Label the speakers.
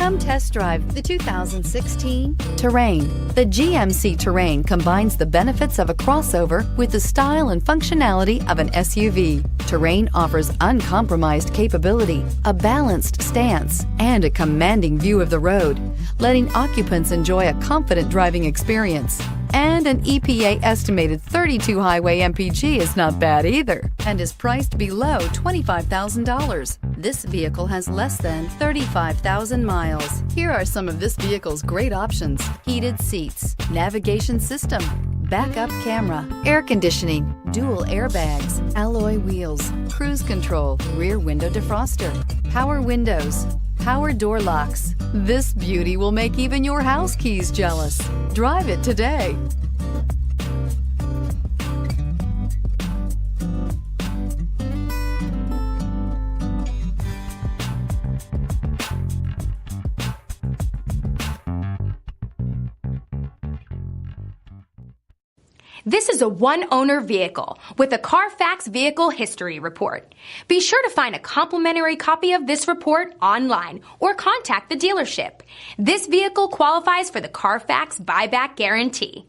Speaker 1: Come test drive the 2016 Terrain. The GMC Terrain combines the benefits of a crossover with the style and functionality of an SUV. Terrain offers uncompromised capability, a balanced stance, and a commanding view of the road, letting occupants enjoy a confident driving experience. And an EPA estimated 32 highway MPG is not bad either, and is priced below $25,000. This vehicle has less than 35,000 miles. Here are some of this vehicle's great options: heated seats, navigation system, backup camera, air conditioning, dual airbags, alloy wheels, cruise control, rear window defroster, power windows, power door locks. This beauty will make even your house keys jealous. Drive it today.
Speaker 2: This is a one-owner vehicle with a Carfax Vehicle History Report. Be sure to find a complimentary copy of this report online or contact the dealership. This vehicle qualifies for the Carfax Buyback Guarantee.